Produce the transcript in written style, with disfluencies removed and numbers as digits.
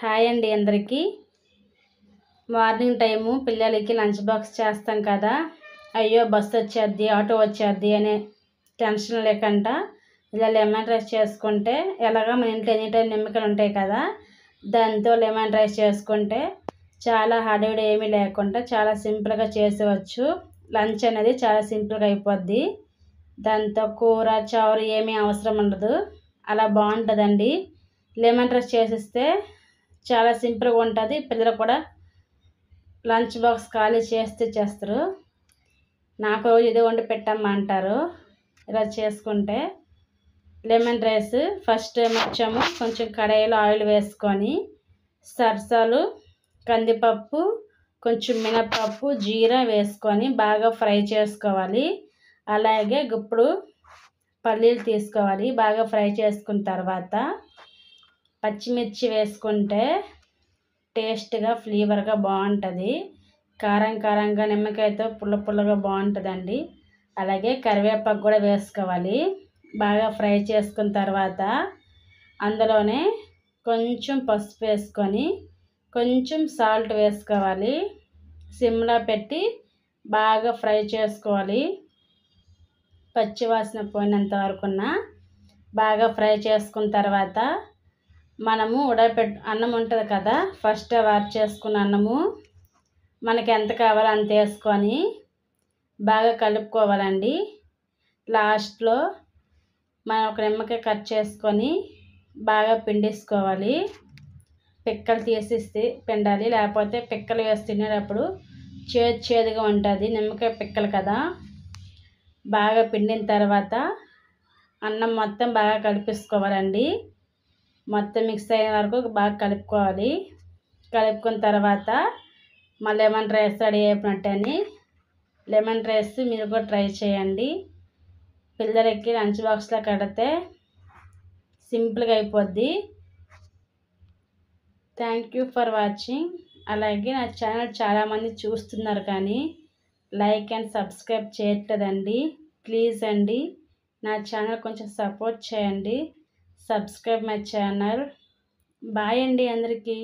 Hi అండి అందరికీ. Morning time పిల్లలకి లంచ్ బాక్స్ చేస్తాం కదా, అయ్యో బస్సు వచ్చేద్ది ఆటో వచ్చేద్ది అనే టెన్షన్ లేకుండా ఇలా లెమన్ రైస్ చేసుకుంటే, ఎలాగా మన ఇంట్లో ఎనీ టైం నిమ్మకాయలు ఉంటాయి కదా, దాంతో లెమన్ రైస్ చేసుకుంటే చాలా హడావిడి ఏమీ లేకుండా చాలా సింపుల్గా చేసేవచ్చు. లంచ్ అనేది చాలా సింపుల్గా అయిపోద్ది. దాంతో కూర చారు ఏమీ అవసరం ఉండదు. అలా బాగుంటుందండి. లెమన్ రైస్ చేసిస్తే చాలా సింపుల్గా ఉంటుంది. పిల్లలు కూడా లంచ్ బాక్స్ ఖాళీ చేస్తే చేస్తారు. నాకు రోజు ఇది వండి పెట్టమ్మా అంటారు. ఇలా చేసుకుంటే లెమన్ రైస్ ఫస్ట్ టైం వచ్చాము, కొంచెం కడాయిలో ఆయిల్ వేసుకొని సరసాలు, కందిపప్పు, కొంచెం మినపప్పు, జీరా వేసుకొని బాగా ఫ్రై చేసుకోవాలి. అలాగే గుప్పుడు పల్లీలు తీసుకోవాలి. బాగా ఫ్రై చేసుకున్న తర్వాత పచ్చిమిర్చి వేసుకుంటే టేస్ట్గా ఫ్లేవర్గా బాగుంటుంది. కారం కారంగా నిమ్మకాయతో పుల్ల పుల్లగా బాగుంటుందండి. అలాగే కరివేపాకు కూడా వేసుకోవాలి. బాగా ఫ్రై చేసుకున్న తర్వాత అందులోనే కొంచెం పసుపు వేసుకొని కొంచెం సాల్ట్ వేసుకోవాలి. సిమ్లో పెట్టి బాగా ఫ్రై చేసుకోవాలి. పచ్చివాసన పోయినంత వరకున్న బాగా ఫ్రై చేసుకున్న తర్వాత మనము అన్నం ఉంటుంది కదా, ఫస్ట్ వాష్ చేసుకున్న అన్నము మనకి ఎంత కావాలో అంత వేసుకొని బాగా కలుపుకోవాలండి. లాస్ట్లో మనం ఒక నిమ్మకాయ కట్ చేసుకొని బాగా పిండేసుకోవాలి. పిక్కలు తీసేసి పిండాలి, లేకపోతే పిక్కలు వేసి తినేటప్పుడు చేదుగా ఉంటుంది. నిమ్మకాయ పిక్కలు కదా. బాగా పిండిన తర్వాత అన్నం మొత్తం బాగా కలిపేసుకోవాలండి. మొత్తం మిక్స్ అయ్యే వరకు బాగా కలుపుకోవాలి. కలుపుకున్న తర్వాత మా లెమన్ రైస్ రెడీ అయిపోయినట్టని. లెమన్ రైస్ మీరు కూడా ట్రై చేయండి. పిల్లలకి లంచ్ బాక్స్లో కడితే సింపుల్గా అయిపోద్ది. Thank you for watching. అలాగే నా ఛానల్ చాలామంది చూస్తున్నారు కానీ లైక్ అండ్ సబ్స్క్రైబ్ చేయట్లేదండి. ప్లీజ్ అండి, నా ఛానల్ కొంచెం సపోర్ట్ చేయండి. Subscribe my channel. బాయ్ అండి అందరికీ.